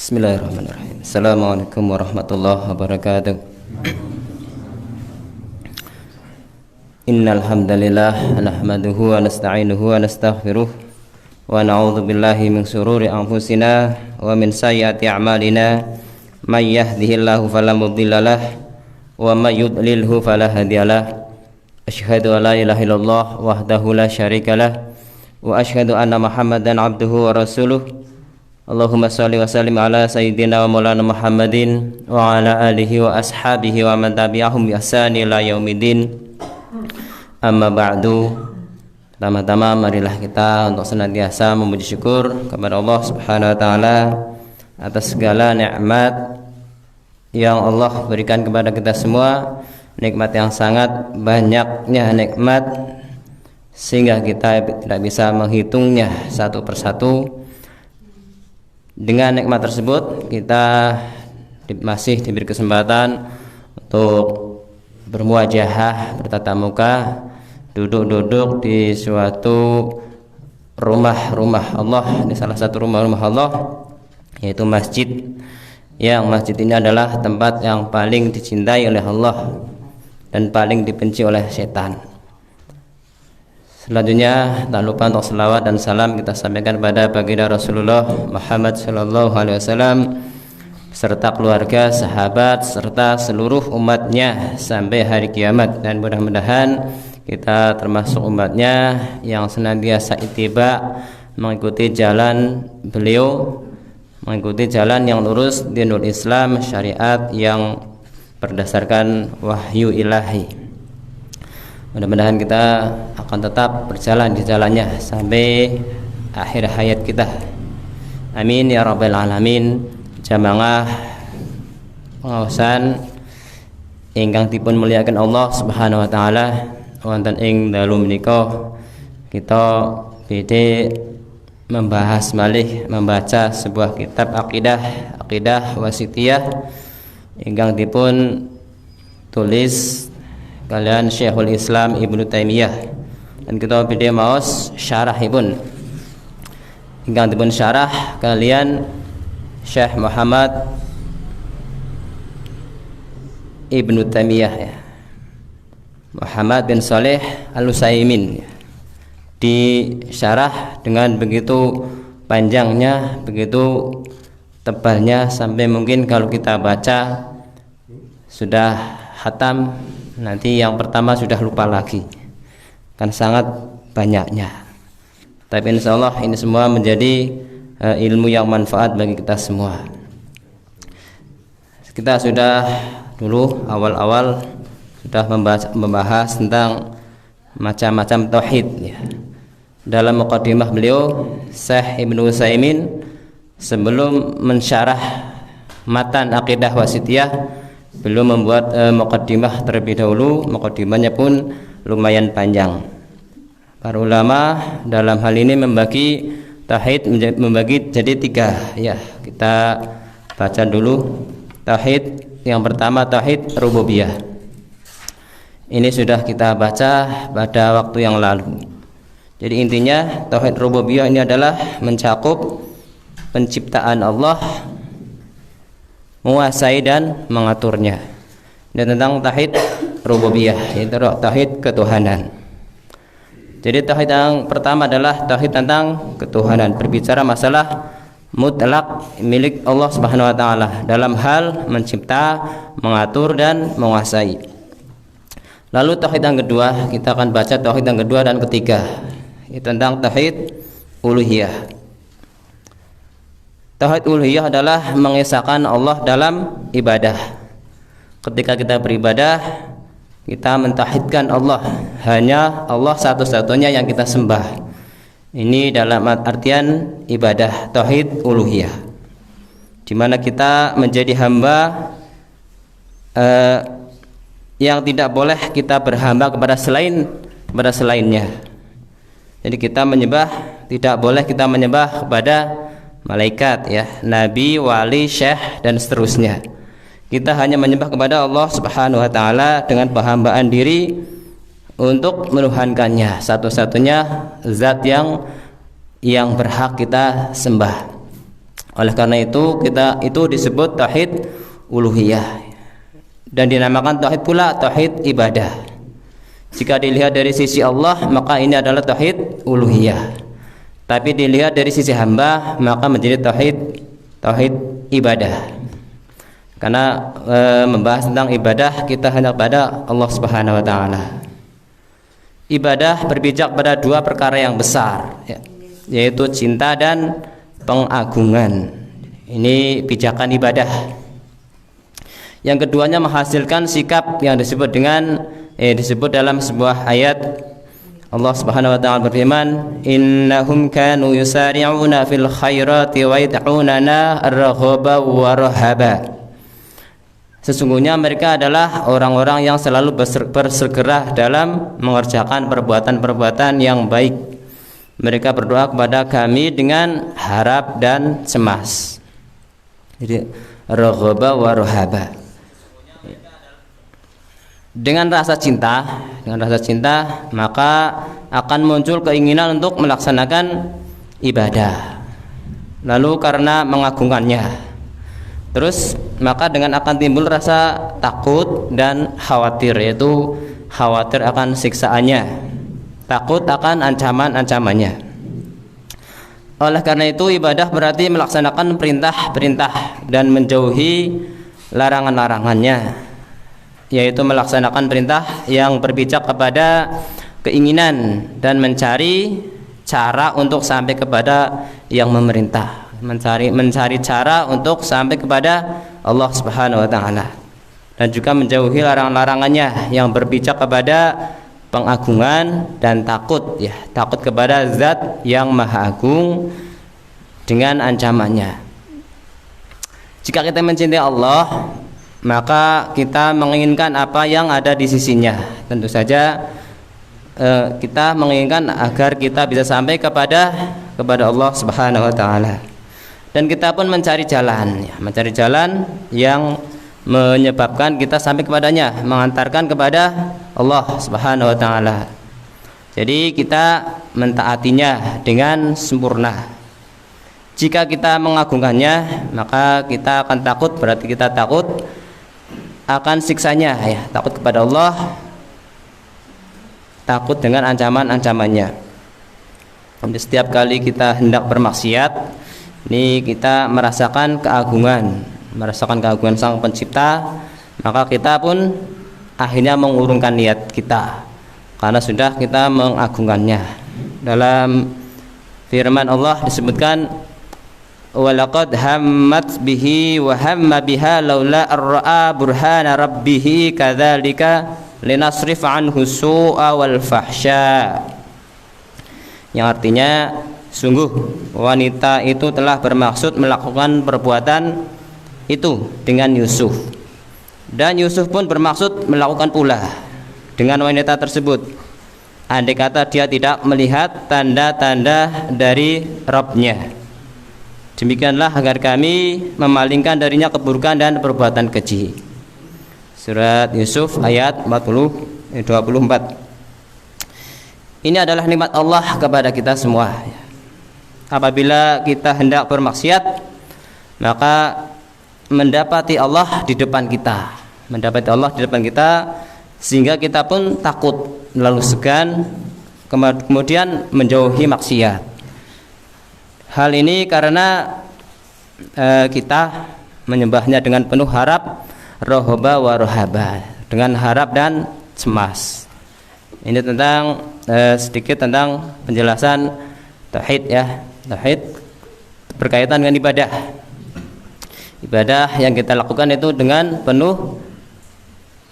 Bismillahirrahmanirrahim. Assalamualaikum warahmatullahi wabarakatuh. Innal hamdalillah nahmaduhu wa nasta'inuhu wa nastaghfiruh wa na'udzu billahi min shururi anfusina wa min sayyiati a'malina may yahdihillahu fala mudhillalah wa may yudlilhu fala hadiyalah. Asyhadu an la ilaha illallah wahdahu la syarikalah wa asyhadu anna Muhammadan abduhu wa rasuluh. Allahumma shalli wa sallim ala sayyidina wa maulana Muhammadin wa ala alihi wa ashabihi wa man tabi'ahum bi ihsani ila yaumiddin. Amma ba'du. Pertama-tama marilah kita untuk senantiasa memuji syukur kepada Allah Subhanahu wa taala atas segala nikmat yang Allah berikan kepada kita semua, nikmat yang sangat banyaknya nikmat sehingga kita tidak bisa menghitungnya satu persatu. Dengan nikmat tersebut kita masih diberi kesempatan untuk bermuajahah, bertatap muka, duduk-duduk di suatu rumah-rumah Allah, di salah satu rumah-rumah Allah, yaitu masjid. Yang masjid ini adalah tempat yang paling dicintai oleh Allah dan paling dibenci oleh setan. Selanjutnya tak lupa untuk selawat dan salam kita sampaikan pada baginda Rasulullah Muhammad sallallahu alaihi wasallam serta keluarga, sahabat serta seluruh umatnya sampai hari kiamat, dan mudah-mudahan kita termasuk umatnya yang senantiasa ittiba mengikuti jalan beliau, mengikuti jalan yang lurus dinul Islam, syariat yang berdasarkan wahyu ilahi. Mudah-mudahan kita akan tetap berjalan di jalannya sampai akhir hayat kita. Amin ya rabbal alamin. Jamaah pengawasan ingkang dipun muliakan Allah Subhanahu wa taala, wonten ing dalu menika kita badhe membahas malih membaca sebuah kitab akidah wasithiyah ingkang dipun tulis kalian Syekhul Islam Ibnu Taimiyah, dan kita badhe maos syarahipun ingkang dipun syarah kalian Syekh Muhammad Ibnu Taimiyah ya. Muhammad bin Shalih Al-Utsaimin ya. Disyarah dengan begitu panjangnya, begitu tebalnya, sampai mungkin kalau kita baca sudah khatam, nanti yang pertama sudah lupa lagi, kan sangat banyaknya. Tapi insya Allah ini semua menjadi ilmu yang manfaat bagi kita semua. Kita sudah dulu awal-awal sudah membahas tentang macam-macam tauhid ya. Dalam muqaddimah beliau Syekh Ibnu Utsaimin sebelum mensyarah matan akidah wasithiyah, belum membuat muqaddimah terlebih dahulu. Muqaddimahnya pun lumayan panjang. Para ulama dalam hal ini membagi tauhid membagi jadi tiga ya. Kita baca dulu tauhid yang pertama, tauhid rububiyah. Ini sudah kita baca pada waktu yang lalu. Jadi intinya tauhid rububiyah ini adalah mencakup penciptaan Allah, menguasai dan mengaturnya. Dan tentang tauhid rububiyah, yaitu tauhid ketuhanan. Jadi tauhid yang pertama adalah tauhid tentang ketuhanan, berbicara masalah mutlak milik Allah Subhanahu wa taala dalam hal mencipta, mengatur dan menguasai. Lalu tauhid yang kedua, kita akan baca tauhid yang kedua dan ketiga, yaitu tentang tauhid uluhiyah. Tauhid uluhiyah adalah mengesahkan Allah dalam ibadah. Ketika kita beribadah, kita mentauhidkan Allah, hanya Allah satu-satunya yang kita sembah. Ini dalam artian ibadah tauhid uluhiyah, di mana kita menjadi hamba yang tidak boleh kita berhamba kepada selainnya. Jadi kita menyembah, tidak boleh kita menyembah kepada malaikat ya, nabi, wali, syekh dan seterusnya. Kita hanya menyembah kepada Allah Subhanahu wa taala dengan penghambaan diri untuk menuhankannya, satu-satunya zat yang berhak kita sembah. Oleh karena itu itu disebut tauhid uluhiyah dan dinamakan tauhid pula tauhid ibadah. Jika dilihat dari sisi Allah maka ini adalah tauhid uluhiyah. Tapi dilihat dari sisi hamba maka menjadi tauhid ibadah. Karena membahas tentang ibadah kita hanya pada Allah Subhanahu wa taala. Ibadah berpijak pada dua perkara yang besar, yaitu cinta dan pengagungan. Ini pijakan ibadah. Yang keduanya menghasilkan sikap yang disebut dalam sebuah ayat Allah Subhanahu wa taala berfirman, "Innahum kanu yusari'una fil khairati wa yad'unana ar-raghaba wa rahaba." Sesungguhnya mereka adalah orang-orang yang selalu bersegera dalam mengerjakan perbuatan-perbuatan yang baik. Mereka berdoa kepada kami dengan harap dan cemas. Jadi raghaba wa rahaba. Dengan rasa cinta maka akan muncul keinginan untuk melaksanakan ibadah. Lalu karena mengagungkannya, terus maka dengan akan timbul rasa takut dan khawatir, yaitu khawatir akan siksaannya, takut akan ancaman-ancamannya. Oleh karena itu ibadah berarti melaksanakan perintah-perintah dan menjauhi larangan-larangannya, yaitu melaksanakan perintah yang berpijak kepada keinginan dan mencari cara untuk sampai kepada yang memerintah, mencari cara untuk sampai kepada Allah Subhanahu wa taala, dan juga menjauhi larangan-larangannya yang berpijak kepada pengagungan dan takut kepada zat yang maha agung dengan ancamannya. Jika kita mencintai Allah maka kita menginginkan apa yang ada di sisinya. Tentu saja kita menginginkan agar kita bisa sampai kepada Allah Subhanahu wa taala. Dan kita pun mencari jalan yang menyebabkan kita sampai kepadanya, mengantarkan kepada Allah Subhanahu wa taala. Jadi kita mentaatinya dengan sempurna. Jika kita mengagungkannya maka kita akan takut, berarti kita takut akan siksanya, takut kepada Allah, takut dengan ancaman-ancamannya. Jadi setiap kali kita hendak bermaksiat, ini kita merasakan keagungan Sang Pencipta, maka kita pun akhirnya mengurungkan niat kita karena sudah kita mengagungkannya. Dalam firman Allah disebutkan, walaqad hammat bihi wa hamma biha laula ar-ra'a burhana rabbih kadzalika linasrif anhu su'a wal fahsya, yang artinya sungguh wanita itu telah bermaksud melakukan perbuatan itu dengan Yusuf, dan Yusuf pun bermaksud melakukan pula dengan wanita tersebut, andai kata dia tidak melihat tanda-tanda dari Rabb-nya. Demikianlah agar kami memalingkan darinya keburukan dan perbuatan keji. Surat Yusuf ayat 24. Ini adalah nikmat Allah kepada kita semua. Apabila kita hendak bermaksiat, maka mendapati Allah di depan kita, sehingga kita pun takut, lalu segan, kemudian menjauhi maksiat. Hal ini karena kita menyembahnya dengan penuh harap, rohaba wa rohaba, dengan harap dan cemas. Ini tentang sedikit tentang penjelasan tauhid, tauhid berkaitan dengan ibadah. Ibadah yang kita lakukan itu dengan penuh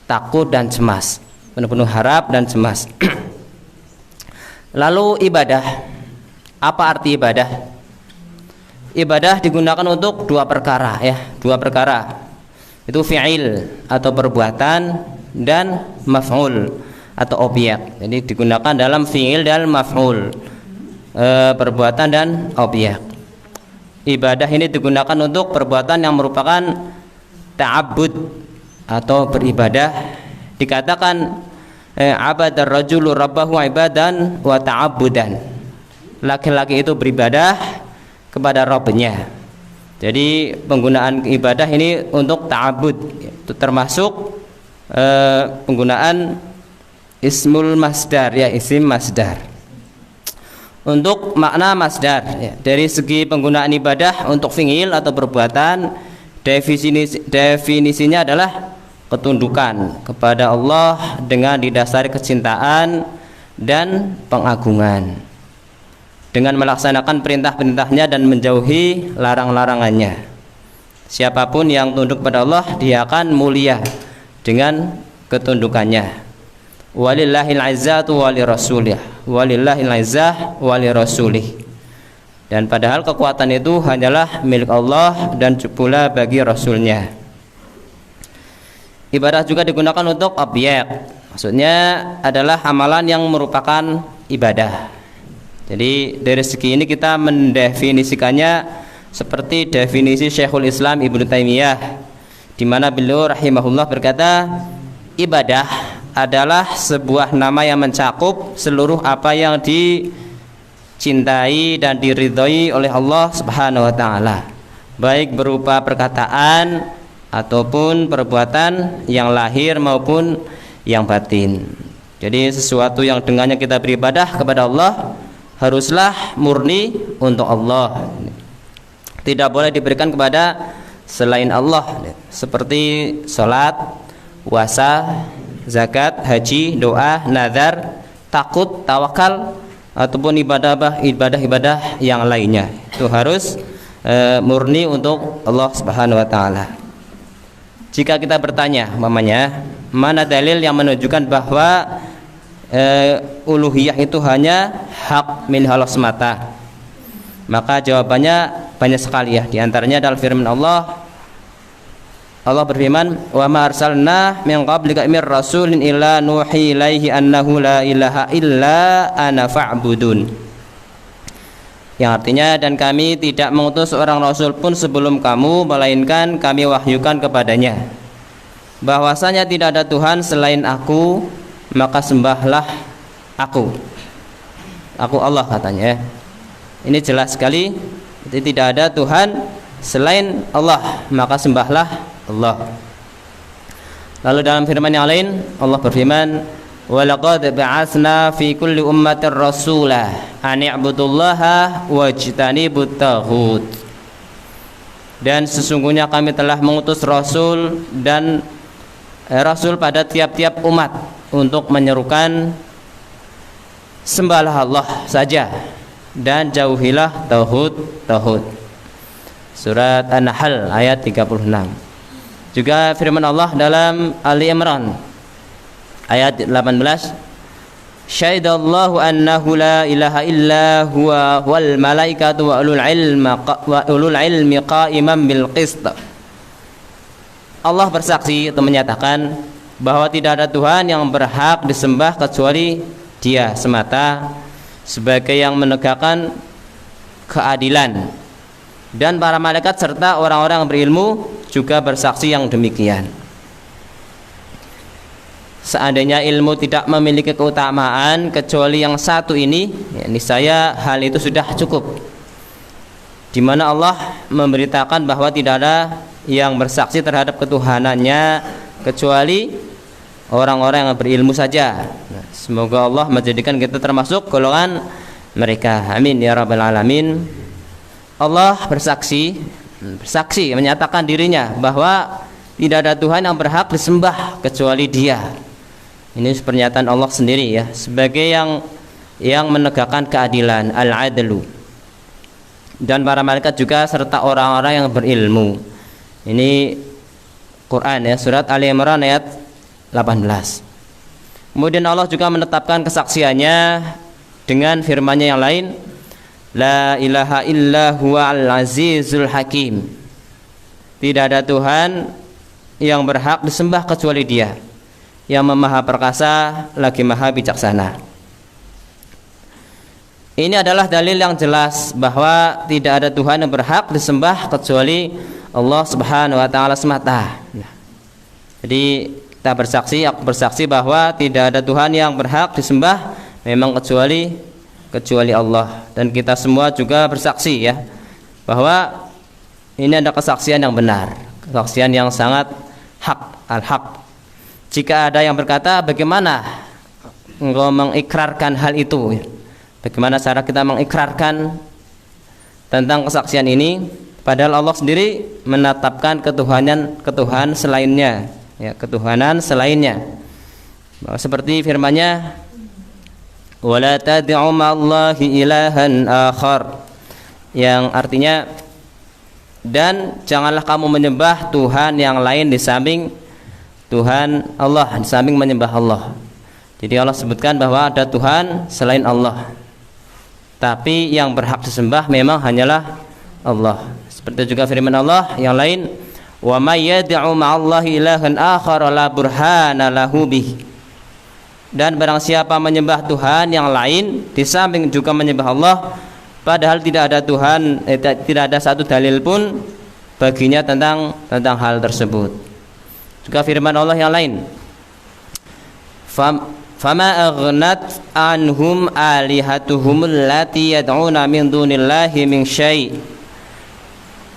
takut dan cemas, penuh harap dan cemas. Lalu ibadah, apa arti ibadah? Ibadah digunakan untuk dua perkara. Itu fi'il atau perbuatan, dan maf'ul atau objek. Jadi digunakan dalam fi'il dan maf'ul, perbuatan dan objek. Ibadah ini digunakan untuk perbuatan yang merupakan ta'abbud atau beribadah. Dikatakan abadar rajulu rabbahu ibadan wa ta'abbudan. Laki-laki itu beribadah kepada Rabb-nya, Jadi penggunaan ibadah ini untuk ta'abud, itu termasuk penggunaan ismul masdar, ya, isim masdar. Untuk makna masdar, ya, dari segi penggunaan ibadah untuk fi'il atau perbuatan, definisinya adalah ketundukan kepada Allah dengan didasari kecintaan dan pengagungan, dengan melaksanakan perintah-perintahnya dan menjauhi larang-larangannya. Siapapun yang tunduk pada Allah, dia akan mulia dengan ketundukannya. Walillahil izzatu walirasulih, walillahil izzah walirasulih. Dan padahal kekuatan itu hanyalah milik Allah dan pula bagi Rasulnya. Ibadah juga digunakan untuk objek, maksudnya adalah amalan yang merupakan ibadah. Jadi dari segi ini kita mendefinisikannya seperti definisi Syekhul Islam Ibnu Taimiyah, di mana beliau rahimahullah berkata, ibadah adalah sebuah nama yang mencakup seluruh apa yang dicintai dan diridhoi oleh Allah Subhanahu wa taala, baik berupa perkataan ataupun perbuatan yang lahir maupun yang batin. Jadi sesuatu yang dengannya kita beribadah kepada Allah haruslah murni untuk Allah, tidak boleh diberikan kepada selain Allah, seperti salat, puasa, zakat, haji, doa, nazar, takut, tawakal, ataupun ibadah-ibadah yang lainnya. Itu harus murni untuk Allah Subhanahu wa taala. Jika kita bertanya, mamanya, mana dalil yang menunjukkan bahwa uluhiyah itu hanya hak milik Allah semata? Maka jawabannya banyak sekali, ya. Di antaranya adalah firman Allah. Allah berfirman, "Wa ma arsalna min qablika mir rasulin illa nuhi ilaihi annahu la ilaha illa ana fa'budun." Yang artinya, dan kami tidak mengutus seorang rasul pun sebelum kamu, melainkan kami wahyukan kepadanya bahwasanya tidak ada Tuhan selain aku, maka sembahlah aku. Aku Allah, katanya. Ini jelas sekali, jadi tidak ada Tuhan selain Allah, maka sembahlah Allah. Lalu dalam firman yang lain Allah berfirman, "Walaqad ba'atsna fi kulli ummatin rasula an i'budullaha wajtanibut taghut." Dan sesungguhnya kami telah mengutus rasul dan rasul pada tiap-tiap umat untuk menyerukan sembahlah Allah saja dan jauhilah tauhid. Surat An-Nahl ayat 36. Juga firman Allah dalam Ali Imran ayat 18, "Syahidallahu annahu la ilaha illa huwa wal malaikatu wa ulul ilmi qa'iman bil qist." Allah bersaksi atau menyatakan bahwa tidak ada Tuhan yang berhak disembah kecuali Dia semata, sebagai yang menegakkan keadilan, dan para malaikat serta orang-orang yang berilmu juga bersaksi yang demikian. Seandainya ilmu tidak memiliki keutamaan kecuali yang satu ini, ya, niscaya hal itu sudah cukup, di mana Allah memberitakan bahwa tidak ada yang bersaksi terhadap ketuhanannya kecuali orang-orang yang berilmu saja. Semoga Allah menjadikan kita termasuk golongan mereka. Amin ya rabbal alamin. Allah bersaksi menyatakan dirinya bahwa tidak ada Tuhan yang berhak disembah kecuali Dia. Ini pernyataan Allah sendiri, ya, sebagai yang menegakkan keadilan, al-adlu. Dan para malaikat juga serta orang-orang yang berilmu. Ini Quran, ya, surat Ali Imran ayat 18. Kemudian Allah juga menetapkan kesaksiannya dengan firman-Nya yang lain, "La ilaha illa huwal azizul hakim." Tidak ada Tuhan yang berhak disembah kecuali Dia, yang maha perkasa lagi maha bijaksana. Ini adalah dalil yang jelas bahwa tidak ada Tuhan yang berhak disembah kecuali Allah Subhanahu wa taala semata. Jadi kita aku bersaksi bahwa tidak ada Tuhan yang berhak disembah memang kecuali Allah, dan kita semua juga bersaksi, ya, bahwa Ini ada kesaksian yang benar, kesaksian yang sangat hak, al-haq. Jika ada yang berkata, bagaimana engkau mengikrarkan hal itu? Bagaimana cara kita mengikrarkan tentang kesaksian ini? Padahal Allah sendiri menetapkan ketuhanan selainnya, ya, ketuhanan selainnya. Seperti firman-Nya, "Wala tad'u ma'allahi ilahan akhar", yang artinya, dan janganlah kamu menyembah Tuhan yang lain di samping Tuhan Allah, di samping menyembah Allah. Jadi Allah sebutkan bahwa ada Tuhan selain Allah, tapi yang berhak disembah memang hanyalah Allah. Seperti juga firman Allah yang lain, "Wa may yad'u ma'allahi ilahan akhar la burhana lahu bih." Dan barang siapa menyembah Tuhan yang lain di samping juga menyembah Allah, padahal tidak ada Tuhan, tidak ada satu dalil pun baginya tentang hal tersebut. Juga firman Allah yang lain, "Fama aghnat anhum alihatuhum allati yad'una min dunillahi min syai'."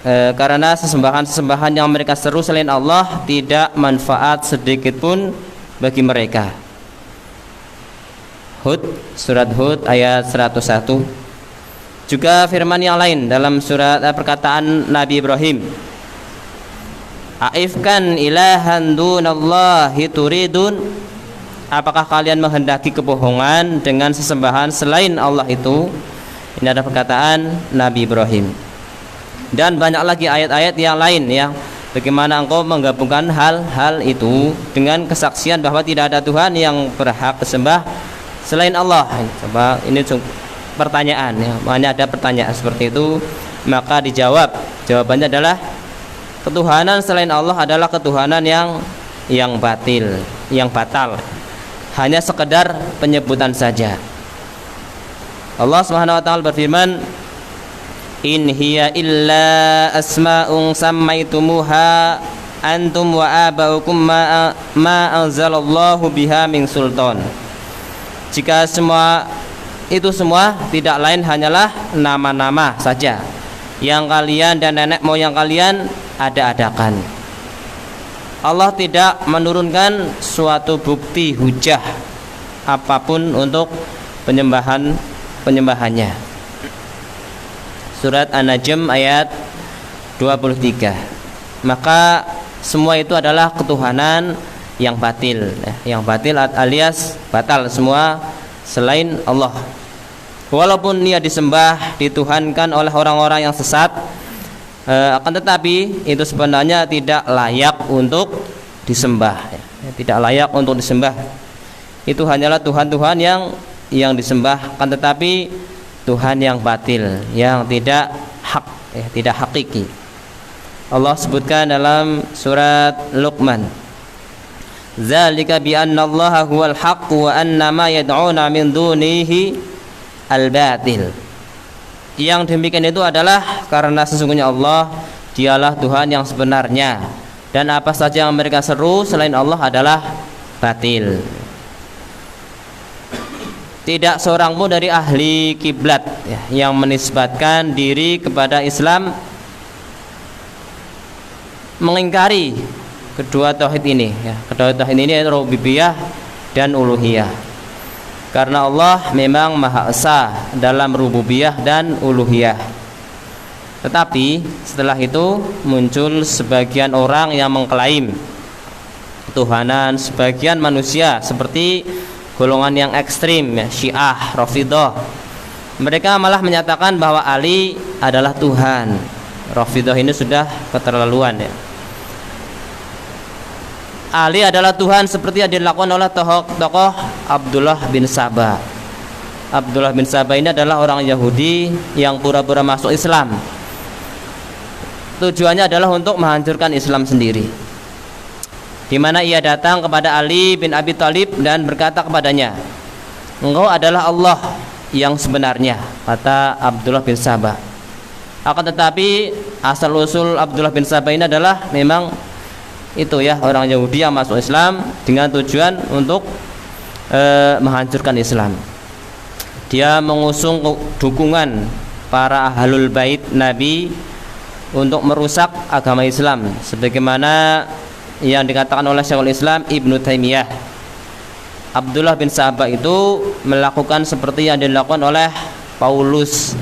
Karena sesembahan yang mereka seru selain Allah tidak manfaat sedikit pun bagi mereka. Hud, surat Hud ayat 101. Juga firman yang lain dalam surat perkataan Nabi Ibrahim, "Aifkan ilahan dunallahi turidun?" Apakah kalian menghendaki kebohongan dengan sesembahan selain Allah itu? Ini ada perkataan Nabi Ibrahim. Dan banyak lagi ayat-ayat yang lain, ya, bagaimana engkau menggabungkan hal-hal itu dengan kesaksian bahwa tidak ada Tuhan yang berhak disembah selain Allah. Coba ini pertanyaan, ya, makanya ada pertanyaan seperti itu, maka dijawab. Jawabannya adalah ketuhanan selain Allah adalah ketuhanan yang batil, yang batal. Hanya sekedar penyebutan saja. Allah Subhanahu wa taala berfirman, "In hiya illa asma'un sammaitumuha antum wa abaukum ma anzalallahu biha min sultan." Jika itu semua tidak lain hanyalah nama-nama saja yang kalian dan nenek moyang kalian ada-adakan. Allah tidak menurunkan suatu bukti hujah apapun untuk penyembahannya. Surat An-Najm ayat 23. Maka semua itu adalah ketuhanan yang batil, yang batil alias batal semua selain Allah. Walaupun ia disembah, dituhankan oleh orang-orang yang sesat, akan tetapi itu sebenarnya tidak layak untuk disembah, tidak layak untuk disembah. Itu hanyalah Tuhan-Tuhan yang disembah, akan tetapi Tuhan yang batil, yang tidak hak, tidak hakiki. Allah sebutkan dalam surat Luqman, "Dzalika bi anna Allaha huwal haqq wa anna ma yad'una min dunihi al-batil." Yang demikian itu adalah karena sesungguhnya Allah dialah Tuhan yang sebenarnya, dan apa saja yang mereka seru selain Allah adalah batil. Tidak seorang pun dari ahli kiblat, yang menisbatkan diri kepada Islam mengingkari kedua tauhid ini, kedua tauhid ini yaitu rububiyah dan uluhiyah. Karena Allah memang Maha Esa dalam rububiyah dan uluhiyah. Tetapi setelah itu muncul sebagian orang yang mengklaim ketuhanan sebagian manusia, seperti golongan yang ekstrim, Syiah, Rafidhah. Mereka malah menyatakan bahwa Ali adalah Tuhan. Rafidhah ini sudah keterlaluan, ya. Ali adalah Tuhan seperti yang dilakukan oleh tokoh Abdullah bin Sabah. Abdullah bin Sabah ini adalah orang Yahudi yang pura-pura masuk Islam. Tujuannya adalah untuk menghancurkan Islam sendiri, di mana ia datang kepada Ali bin Abi Thalib dan berkata kepadanya, "Engkau adalah Allah yang sebenarnya," kata Abdullah bin Sabah. Akan tetapi asal usul Abdullah bin Sabah ini adalah memang itu, ya, orang Yahudi yang masuk Islam dengan tujuan untuk menghancurkan Islam. Dia mengusung dukungan para ahlul bait Nabi untuk merusak agama Islam, sebagaimana yang dikatakan oleh Syekhul Islam Ibnu Taimiyah. Abdullah bin Sabah itu melakukan seperti yang dilakukan oleh Paulus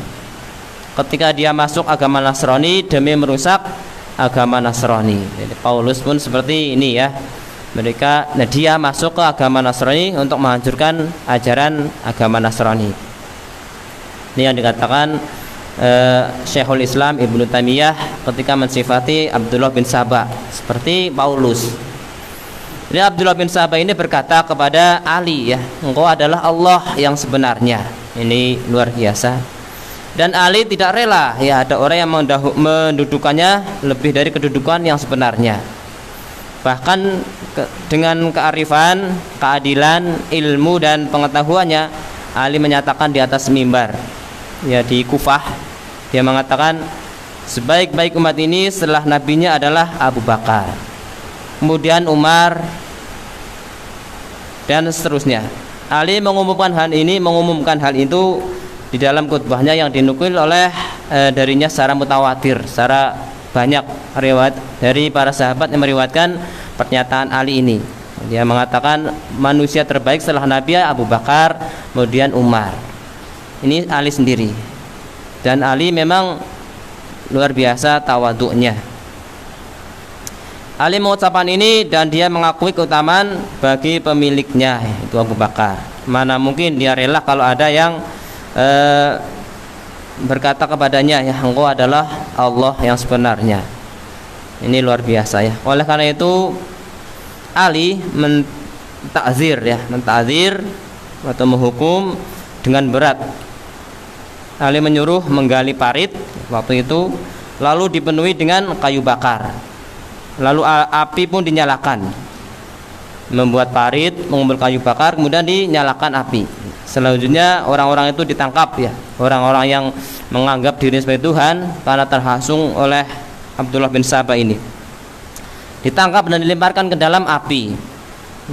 ketika dia masuk agama Nasrani demi merusak agama Nasrani. Jadi Paulus pun seperti ini ya. Dia masuk ke agama Nasrani untuk menghancurkan ajaran agama Nasrani. Ini yang dikatakan Syekhul Islam Ibnu Taimiyah ketika mensifati Abdullah bin Sabah seperti Paulus. Jadi Abdullah bin Sabah ini berkata kepada Ali ya, engkau adalah Allah yang sebenarnya. Ini luar biasa. Dan Ali tidak rela ya ada orang yang mendudukannya lebih dari kedudukan yang sebenarnya. Bahkan dengan kearifan, keadilan, ilmu dan pengetahuannya, Ali menyatakan di atas mimbar ya di Kufah, dia mengatakan sebaik-baik umat ini setelah nabinya adalah Abu Bakar, kemudian Umar, dan seterusnya. Ali mengumumkan hal itu di dalam khutbahnya yang dinukil oleh darinya secara mutawatir, secara banyak riwayat dari para sahabat yang meriwayatkan pernyataan Ali ini. Dia mengatakan manusia terbaik setelah Nabi Abu Bakar, kemudian Umar. Ini Ali sendiri. Dan Ali memang luar biasa tawaduknya. Ali mengucapkan ini dan dia mengakui keutamaan bagi pemiliknya, itu Abu Bakar. Mana mungkin dia rela kalau ada yang berkata kepadanya, ya engkau adalah Allah yang sebenarnya. Ini luar biasa ya. Oleh karena itu Ali mentakzir atau menghukum dengan berat. Ali menyuruh menggali parit waktu itu, lalu dipenuhi dengan kayu bakar. Lalu api pun dinyalakan. Membuat parit, mengumpul kayu bakar, kemudian dinyalakan api. Selanjutnya orang-orang itu ditangkap ya. Orang-orang yang menganggap diri sebagai Tuhan karena terhasung oleh Abdullah bin Sabah ini. Ditangkap dan dilemparkan ke dalam api.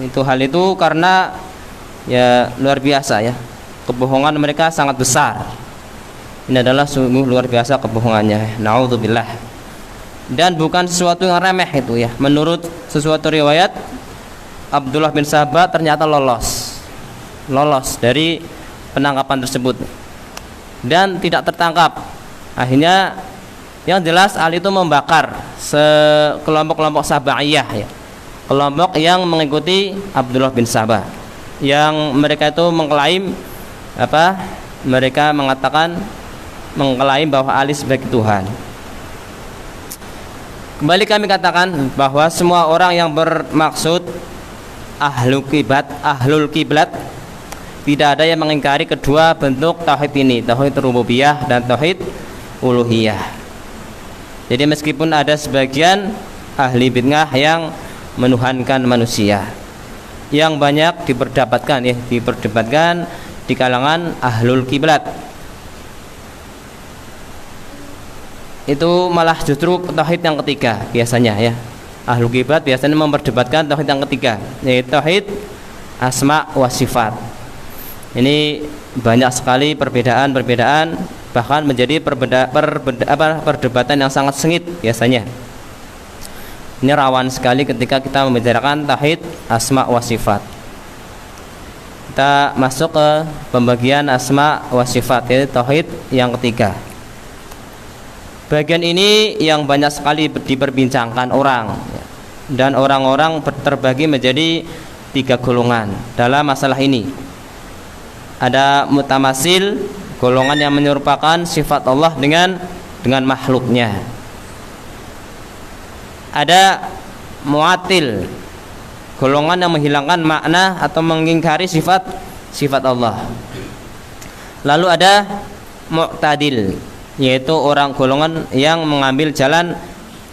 Hal itu karena ya luar biasa ya. Kebohongan mereka sangat besar. Ini adalah sungguh luar biasa kebohongannya. Naudzubillah. Dan bukan sesuatu yang remeh itu ya. Menurut sesuatu riwayat, Abdullah bin Sabah ternyata lolos dari penangkapan tersebut dan tidak tertangkap. Akhirnya yang jelas Ali itu membakar sekelompok-kelompok Sabaiyah ya. Kelompok yang mengikuti Abdullah bin Sabah, yang mereka itu mengklaim mereka mengklaim bahwa Ali sebagai Tuhan. Kembali kami katakan bahwa semua orang yang bermaksud ahlul kiblat tidak ada yang mengingkari kedua bentuk tauhid ini, tauhid rububiyah dan tauhid uluhiyah. Jadi meskipun ada sebagian ahli bid'ah yang menuhankan manusia, yang banyak diperdebatkan di kalangan ahlul kiblat, itu malah justru tauhid yang ketiga biasanya ya. Ahlul kiblat biasanya memperdebatkan tauhid yang ketiga, yaitu tauhid asma wa sifat. Ini banyak sekali perbedaan, bahkan menjadi perdebatan yang sangat sengit biasanya. Ini rawan sekali ketika kita membicarakan tauhid asma wa sifat. Kita masuk ke pembagian asma wa sifat, yaitu tauhid yang ketiga. Bagian ini yang banyak sekali diperbincangkan orang, dan orang-orang terbagi menjadi 3 golongan dalam masalah ini. Ada mutamasil, golongan yang menyerupakan sifat Allah dengan makhluknya. Ada mu'atil, golongan yang menghilangkan makna atau mengingkari sifat Allah. Lalu ada mu'tadil, yaitu orang golongan yang mengambil jalan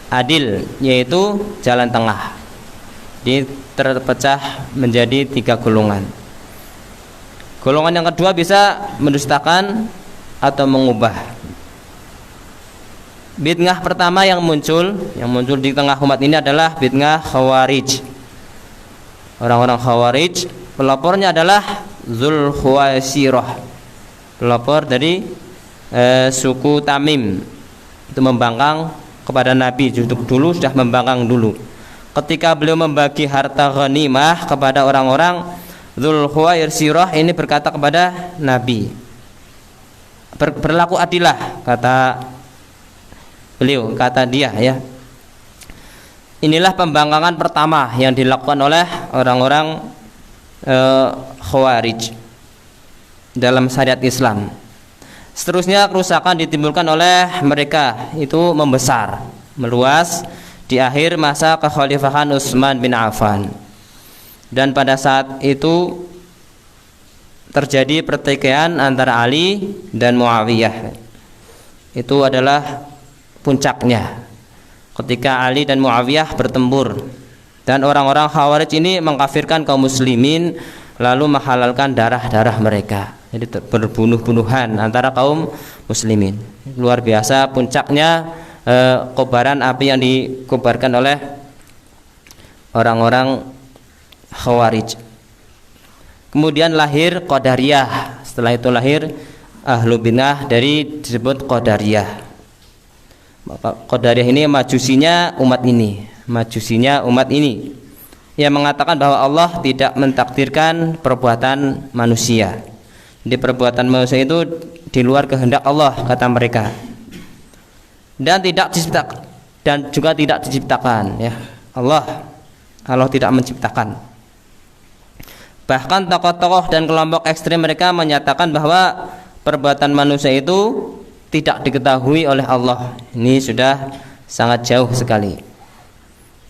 adil, yaitu jalan tengah. Jadi terpecah menjadi 3 golongan. Golongan yang kedua bisa mendustakan atau mengubah. Bid'ah pertama yang muncul di tengah umat ini adalah bid'ah Khawarij. Orang-orang Khawarij, pelopornya adalah Dzulkhuwaisirah, pelopor dari suku Tamim, itu membangkang kepada Nabi dulu sudah membangkang dulu. Ketika beliau membagi harta ghanimah kepada orang-orang, Dzul Khuwaisirah ini berkata kepada Nabi, berlaku adilah, kata beliau, kata dia ya. Inilah pembangkangan pertama yang dilakukan oleh orang-orang Khawarij dalam syariat Islam. Seterusnya kerusakan ditimbulkan oleh mereka itu membesar, meluas di akhir masa kekhalifahan Utsman bin Affan. Dan pada saat itu terjadi pertikaian antara Ali dan Muawiyah. Itu adalah puncaknya ketika Ali dan Muawiyah bertempur, dan orang-orang Khawarij ini mengkafirkan kaum muslimin lalu menghalalkan darah-darah mereka. Jadi berbunuh-bunuhan antara kaum muslimin. Luar biasa puncaknya kobaran api yang dikobarkan oleh orang-orang Khawarij. Kemudian lahir Qadariyah. Setelah itu lahir Ahlu Bidah dari disebut Qadariyah. Maka Qadariyah ini majusinya umat ini, majusinya umat ini yang mengatakan bahwa Allah tidak mentakdirkan perbuatan manusia. Di perbuatan manusia itu di luar kehendak Allah, kata mereka. Dan juga tidak diciptakan ya. Allah tidak menciptakan. Bahkan tokoh-tokoh dan kelompok ekstrem mereka menyatakan bahwa perbuatan manusia itu tidak diketahui oleh Allah. Ini sudah sangat jauh sekali.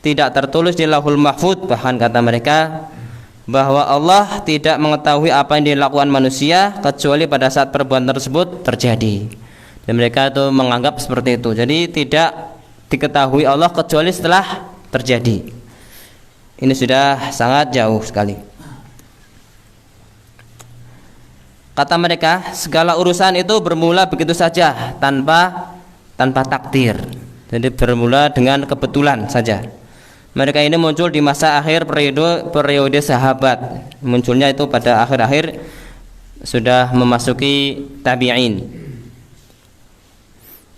Tidak tertulis di Lauhul Mahfuz, bahkan kata mereka bahwa Allah tidak mengetahui apa yang dilakukan manusia kecuali pada saat perbuatan tersebut terjadi. Dan mereka itu menganggap seperti itu. Jadi tidak diketahui Allah kecuali setelah terjadi. Ini sudah sangat jauh sekali. Kata mereka, segala urusan itu bermula begitu saja tanpa takdir. Jadi bermula dengan kebetulan saja. Mereka ini muncul di masa akhir periode sahabat. Munculnya itu pada akhir-akhir sudah memasuki tabi'in.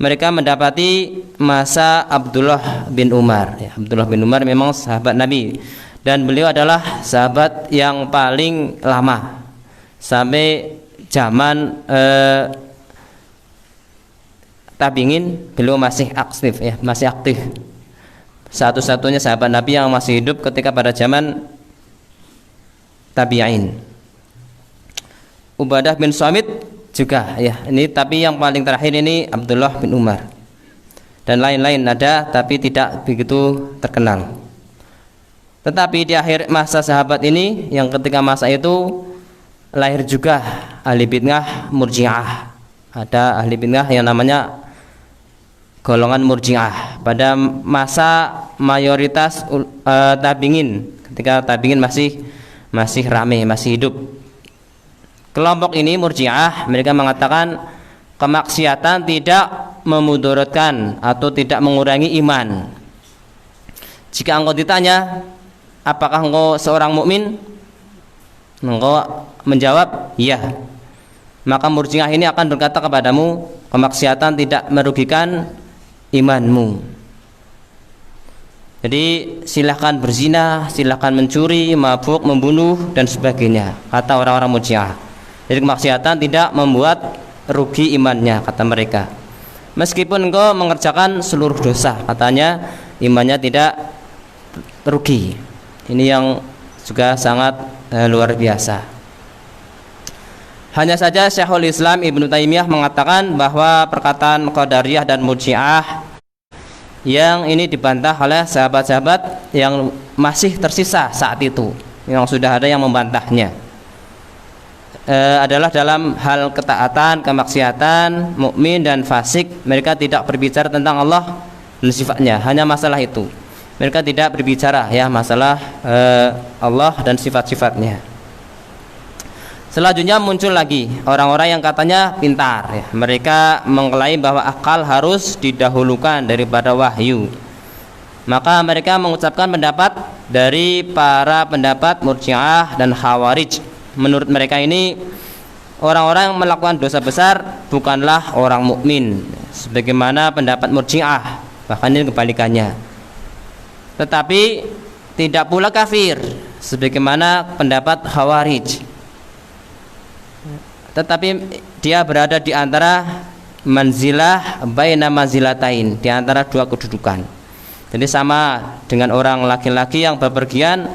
Mereka mendapati masa Abdullah bin Umar. Abdullah bin Umar memang sahabat Nabi, dan beliau adalah sahabat yang paling lama sampai zaman tabi'in. Beliau masih aktif ya, masih aktif. Satu-satunya sahabat Nabi yang masih hidup ketika pada zaman tabi'in. Ubadah bin Samit juga ya, ini tapi yang paling terakhir ini Abdullah bin Umar. Dan lain-lain ada tapi tidak begitu terkenal. Tetapi di akhir masa sahabat ini, yang ketika masa itu lahir juga ahli bid'ah Murji'ah. Ada ahli bid'ah yang namanya golongan Murji'ah pada masa mayoritas tabi'in, ketika tabi'in masih ramai, masih hidup. Kelompok ini Murji'ah, mereka mengatakan kemaksiatan tidak memudaratkan atau tidak mengurangi iman. Jika engkau ditanya, apakah engkau seorang mukmin? Engkau menjawab, iya. Maka Murji'ah ini akan berkata kepadamu, kemaksiatan tidak merugikan imanmu. Jadi silahkan berzina, silahkan mencuri, mabuk, membunuh dan sebagainya, kata orang-orang Murji'ah. Jadi kemaksiatan tidak membuat rugi imannya, kata mereka. Meskipun engkau mengerjakan seluruh dosa, katanya imannya tidak rugi. Ini yang juga sangat luar biasa. Hanya saja Syekhul Islam Ibnu Taimiyah mengatakan bahwa perkataan Qadariyah dan Murji'ah yang ini dibantah oleh sahabat-sahabat yang masih tersisa saat itu, yang sudah ada yang membantahnya, adalah dalam hal ketaatan, kemaksiatan, mukmin dan fasik. Mereka tidak berbicara tentang Allah dan sifatnya, hanya masalah itu. Mereka tidak berbicara ya masalah Allah dan sifat-sifatnya. Selanjutnya muncul lagi orang-orang yang katanya pintar ya. Mereka mengklaim bahwa akal harus didahulukan daripada wahyu. Maka mereka mengucapkan pendapat dari para pendapat Murji'ah dan Khawarij. Menurut mereka ini orang-orang yang melakukan dosa besar bukanlah orang mukmin, sebagaimana pendapat Murji'ah, bahkan ini kebalikannya. Tetapi tidak pula kafir sebagaimana pendapat Khawarij, tetapi dia berada di antara manzilah baina manzilatain, di antara dua kedudukan. Jadi sama dengan orang laki-laki yang bepergian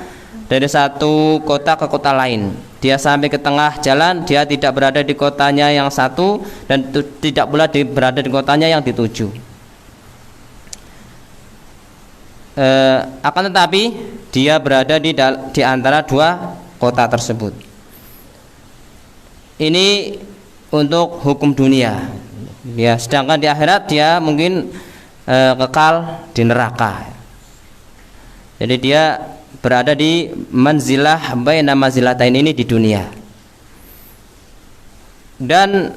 dari satu kota ke kota lain. Dia sampai ke tengah jalan, dia tidak berada di kotanya yang satu dan tidak pula berada di kotanya yang dituju. Akan tetapi dia berada di antara dua kota tersebut. Ini untuk hukum dunia. Ya, sedangkan di akhirat dia mungkin kekal di neraka. Jadi dia berada di manzilah baina manzilatain ini di dunia. Dan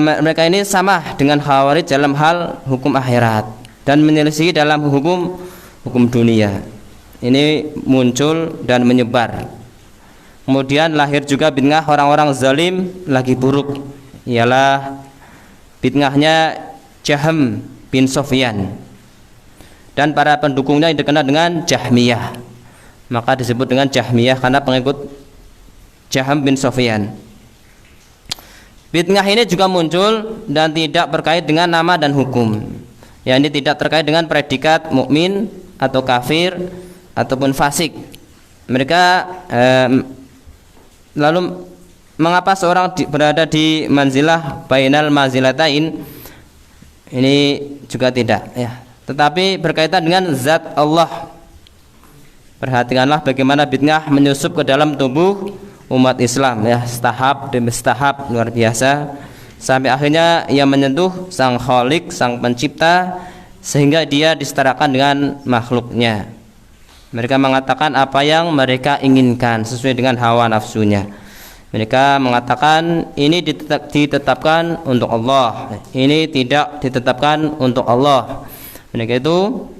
mereka ini sama dengan Khawarij dalam hal hukum akhirat dan menyelisihi dalam hukum dunia. Ini muncul dan menyebar. Kemudian lahir juga bid'ah orang-orang zalim lagi buruk, ialah bid'ahnya Jahm bin Sufyan dan para pendukungnya yang dikenal dengan Jahmiyah. Maka disebut dengan Jahmiyah karena pengikut Jahm bin Sufyan. Bid'ah ini juga muncul dan tidak berkait dengan nama dan hukum. Ya, ini tidak terkait dengan predikat mukmin atau kafir ataupun fasik. Mereka lalu mengapa seorang berada di manzilah bainal manzilatain, ini juga tidak, ya. Tetapi berkaitan dengan zat Allah. Perhatikanlah bagaimana bid'ah menyusup ke dalam tubuh umat Islam, ya, setahap demi setahap, luar biasa, sampai akhirnya ia menyentuh sang Khalik, sang pencipta, sehingga dia disetarakan dengan makhluknya. Mereka mengatakan apa yang mereka inginkan sesuai dengan hawa nafsunya. Mereka mengatakan ini ditetapkan untuk Allah, ini tidak ditetapkan untuk Allah. Mereka itu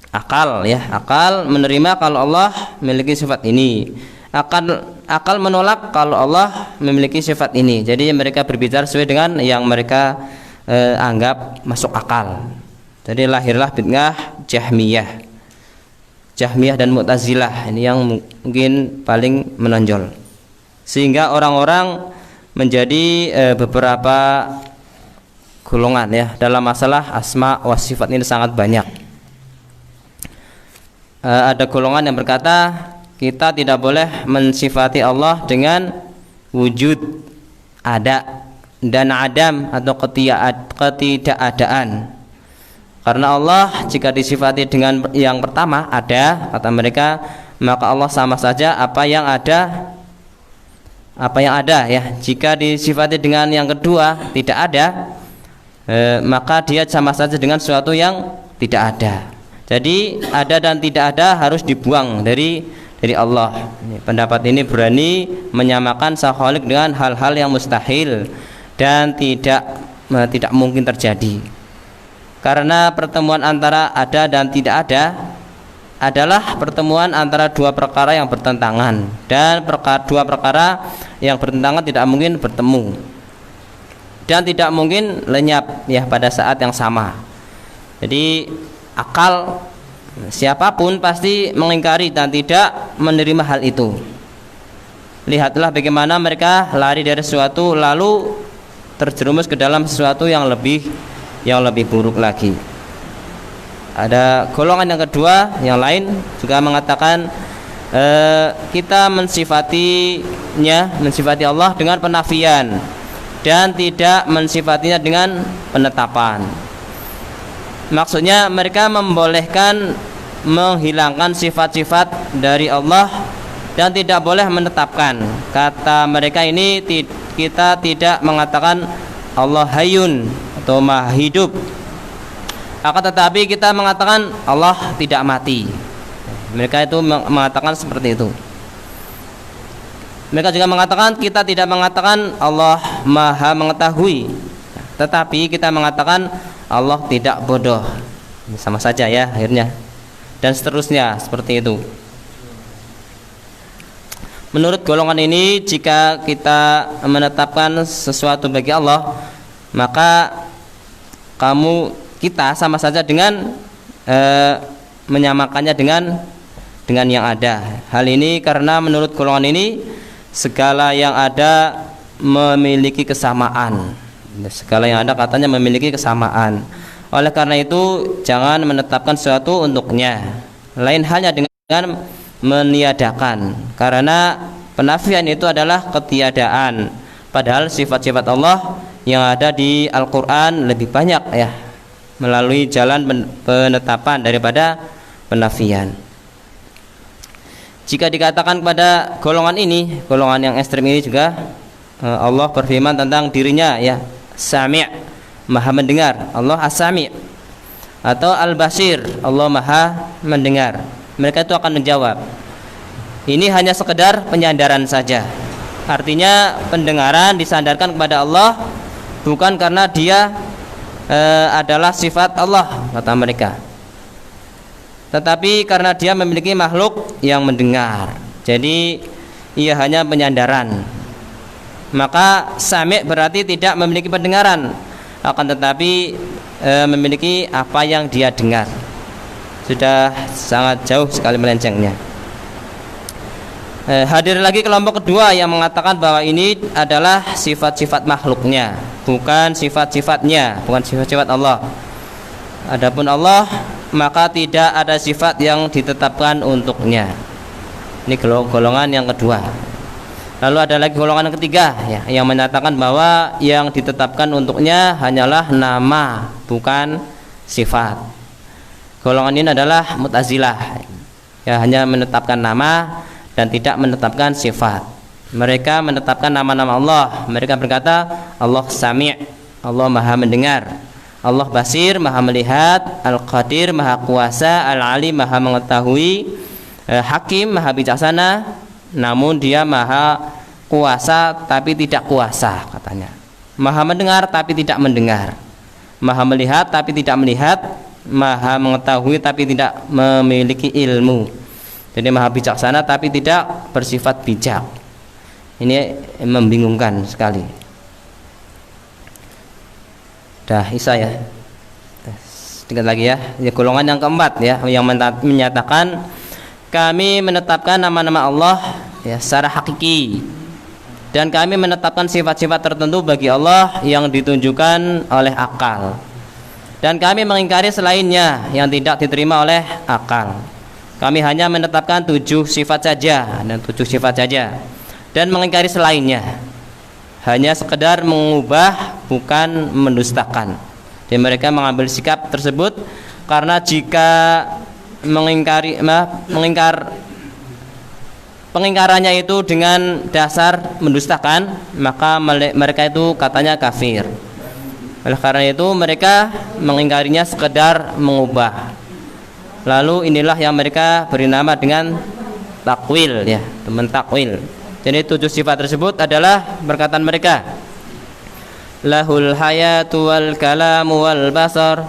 akal, ya, akal menerima kalau Allah memiliki sifat ini, akal menolak kalau Allah memiliki sifat ini. Jadi mereka berbicara sesuai dengan yang mereka anggap masuk akal. Jadi lahirlah bid'ah Jahmiyah dan Mu'tazilah, ini yang mungkin paling menonjol, sehingga orang-orang menjadi beberapa golongan, ya, dalam masalah asma wa sifat ini sangat banyak. Ada golongan yang berkata kita tidak boleh mensifati Allah dengan wujud, ada, dan adam atau ketidakadaan. Karena Allah jika disifati dengan yang pertama ada, kata mereka, maka Allah sama saja apa yang ada, ya. Jika disifati dengan yang kedua tidak ada, maka dia sama saja dengan sesuatu yang tidak ada. Jadi ada dan tidak ada harus dibuang dari Allah. Pendapat ini berani menyamakan sang Khalik dengan hal-hal yang mustahil dan tidak mungkin terjadi. Karena pertemuan antara ada dan tidak ada adalah pertemuan antara dua perkara yang bertentangan, dan dua perkara yang bertentangan tidak mungkin bertemu dan tidak mungkin lenyap, ya, pada saat yang sama. Jadi akal siapapun pasti mengingkari dan tidak menerima hal itu. Lihatlah bagaimana mereka lari dari sesuatu lalu terjerumus ke dalam sesuatu yang lebih buruk lagi. Ada golongan yang kedua yang lain juga mengatakan kita mensifati Allah dengan penafian dan tidak mensifatinya dengan penetapan. Maksudnya mereka membolehkan menghilangkan sifat-sifat dari Allah dan tidak boleh menetapkan. Kata mereka ini, kita tidak mengatakan Allah hayyun atau maha hidup, akan tetapi kita mengatakan Allah tidak mati. Mereka itu mengatakan seperti itu. Mereka juga mengatakan kita tidak mengatakan Allah maha mengetahui, tetapi kita mengatakan Allah tidak bodoh. Sama saja, ya, akhirnya. Dan seterusnya seperti itu. Menurut golongan ini, jika kita menetapkan sesuatu bagi Allah, maka kita sama saja dengan menyamakannya dengan yang ada. Hal ini karena menurut golongan ini segala yang ada memiliki kesamaan. Segala yang ada katanya memiliki kesamaan. Oleh karena itu jangan menetapkan sesuatu untuknya. Lain halnya dengan meniadakan, karena penafian itu adalah ketiadaan. Padahal sifat-sifat Allah yang ada di Al-Quran lebih banyak ya, melalui jalan penetapan daripada penafian. Jika dikatakan kepada golongan ini, golongan yang ekstrem ini juga, Allah berfirman tentang dirinya ya, Sami', maha mendengar, Allah As-Sami', atau Al-Basir, Allah maha mendengar. Mereka itu akan menjawab, ini hanya sekedar penyandaran saja. Artinya pendengaran disandarkan kepada Allah bukan karena dia adalah sifat Allah, kata mereka, tetapi karena dia memiliki makhluk yang mendengar. Jadi ia hanya penyandaran. Maka Sami' berarti tidak memiliki pendengaran, akan tetapi memiliki apa yang dia dengar. Sudah sangat jauh sekali melencengnya. Hadir lagi kelompok kedua yang mengatakan bahwa ini adalah sifat-sifat makhluknya, bukan sifat-sifatnya, bukan sifat-sifat Allah. Adapun Allah, maka tidak ada sifat yang ditetapkan untuknya. Ini golongan yang kedua. Lalu ada lagi golongan yang ketiga ya, yang menyatakan bahwa yang ditetapkan untuknya hanyalah nama, bukan sifat. Golongan ini adalah Mu'tazilah ya, hanya menetapkan nama dan tidak menetapkan sifat. Mereka menetapkan nama-nama Allah. Mereka berkata Allah Sami', Allah maha mendengar, Allah Basir, maha melihat, Al-Qadir, maha kuasa, Al-Alim, maha mengetahui, Hakim, maha bijaksana. Namun dia maha kuasa tapi tidak kuasa, katanya. Maha mendengar tapi tidak mendengar, maha melihat tapi tidak melihat, maha mengetahui tapi tidak memiliki ilmu. Jadi maha bijaksana tapi tidak bersifat bijak. Ini membingungkan sekali. Dah Isa ya. Sedikit lagi ya. Golongan yang keempat ya, yang menyatakan kami menetapkan nama-nama Allah ya secara hakiki, dan kami menetapkan sifat-sifat tertentu bagi Allah yang ditunjukkan oleh akal, dan kami mengingkari selainnya yang tidak diterima oleh akal. Kami hanya menetapkan 7 sifat saja, dan 7 sifat saja, dan mengingkari selainnya. Hanya sekedar mengubah, bukan mendustakan. Dan mereka mengambil sikap tersebut karena jika pengingkarannya itu dengan dasar mendustakan, maka mereka itu katanya kafir. Oleh karena itu mereka mengingkarinya sekedar mengubah. Lalu inilah yang mereka beri nama dengan takwil ya, teman takwil. Jadi 7 sifat tersebut adalah perkataan mereka, lahul hayatu wal kalamu wal basar,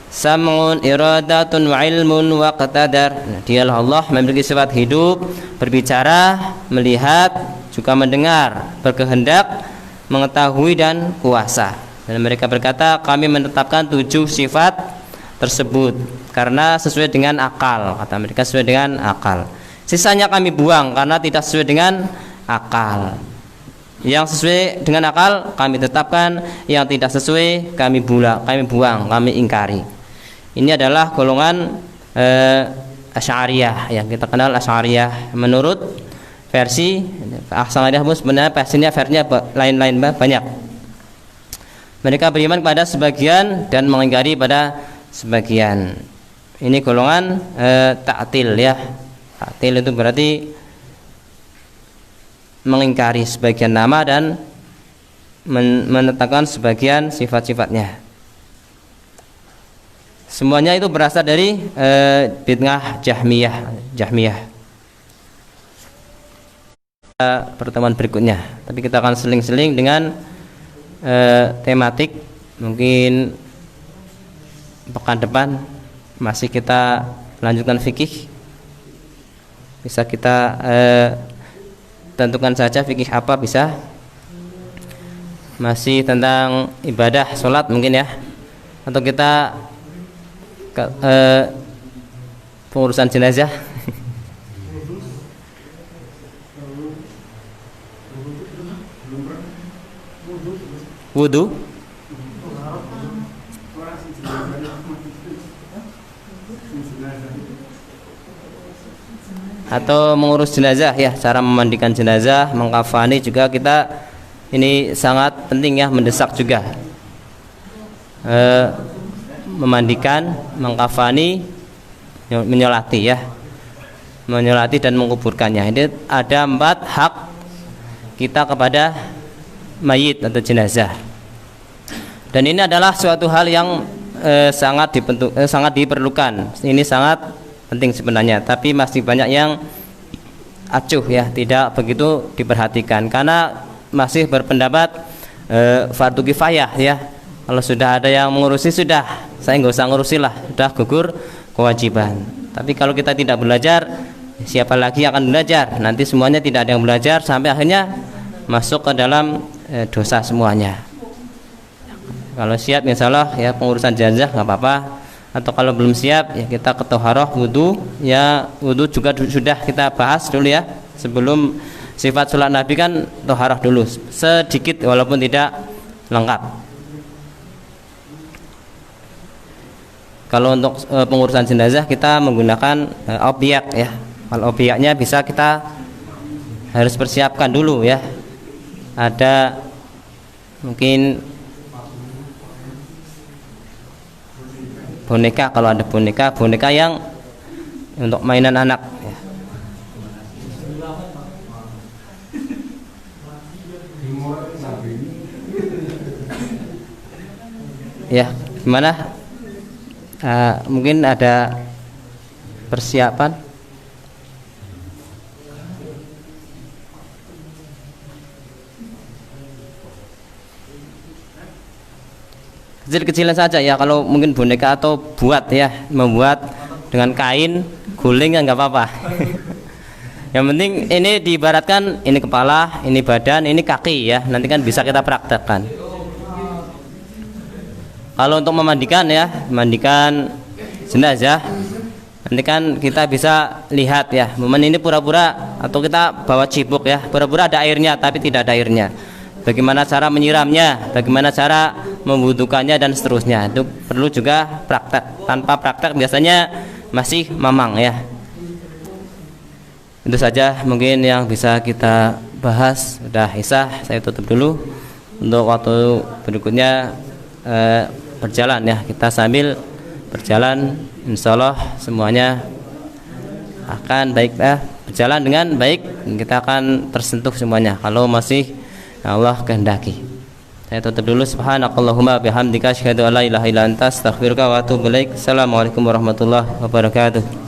sam'un iradatun wa ilmun wa qatadar. Dialah Allah memiliki sifat hidup, berbicara, melihat, juga mendengar, berkehendak, mengetahui dan kuasa. Dan mereka berkata kami menetapkan 7 sifat tersebut karena sesuai dengan akal, kata mereka sesuai dengan akal. Sisanya kami buang karena tidak sesuai dengan akal. Yang sesuai dengan akal kami tetapkan, yang tidak sesuai kami buang, kami ingkari. Ini adalah golongan Asy'ariyah yang kita kenal Asy'ariyah. Menurut versi Asy'ariyah sebenarnya versinya lain-lain banyak. Mereka beriman pada sebagian dan mengingkari pada sebagian. Ini golongan ta'til ya. Ta'til itu berarti mengingkari sebagian nama dan menetapkan sebagian sifat-sifatnya. Semuanya itu berasal dari bid'ah Jahmiyah. Pertemuan berikutnya, tapi kita akan seling-seling dengan tematik. Mungkin pekan depan masih kita lanjutkan fikih. Bisa kita tentukan saja fikih apa, bisa masih tentang ibadah sholat mungkin ya, atau kita pengurusan jenazah. Wudu atau mengurus jenazah ya, cara memandikan jenazah, mengkafani juga kita ini sangat penting ya, mendesak juga. Memandikan, mengkafani, menyolati ya, menyolati dan menguburkannya. Ini ada 4 hak kita kepada mayit atau jenazah. Dan ini adalah suatu hal yang sangat diperlukan. Ini sangat penting sebenarnya, tapi masih banyak yang acuh ya, tidak begitu diperhatikan karena masih berpendapat fardu kifayah ya. Kalau sudah ada yang mengurusi, sudah saya nggak usah ngurusi lah, sudah gugur kewajiban. Tapi kalau kita tidak belajar, siapa lagi yang akan belajar? Nanti semuanya tidak ada yang belajar sampai akhirnya masuk ke dalam dosa semuanya. Kalau siap insyaallah ya pengurusan jenazah nggak apa-apa, atau kalau belum siap ya kita ke toharoh wudu ya. Wudu juga sudah kita bahas dulu ya, sebelum sifat sholat Nabi kan toharoh dulu sedikit walaupun tidak lengkap. Kalau untuk pengurusan jenazah kita menggunakan obyek ya. Kalau obyeknya bisa kita harus persiapkan dulu ya. Ada mungkin boneka, kalau ada boneka yang untuk mainan anak ya. Ya, gimana? Mungkin ada persiapan. Kecil-kecilan saja ya, kalau mungkin boneka atau buat ya, membuat dengan kain guling ya nggak apa-apa. Yang penting ini diibaratkan ini kepala, ini badan, ini kaki ya, nanti kan bisa kita praktekkan. Kalau untuk memandikan ya, memandikan jenazah, nanti kan kita bisa lihat ya, momen ini pura-pura atau kita bawa cibuk ya, pura-pura ada airnya tapi tidak ada airnya. Bagaimana cara menyiramnya, bagaimana cara membutuhkannya dan seterusnya. Itu perlu juga praktek. Tanpa praktek biasanya masih mamang ya. Itu saja mungkin yang bisa kita bahas. Sudah Isya, saya tutup dulu. Untuk waktu berikutnya berjalan ya, kita sambil berjalan, insyaallah semuanya akan baik ya, berjalan dengan baik, kita akan tersentuh semuanya kalau masih Allah kehendaki. Saya tutup dulu. Subhanakallahumma bihamdika asyhadu an la ilaha illa anta astaghfiruka wa atubu ilaik. Assalamualaikum warahmatullahi wabarakatuh.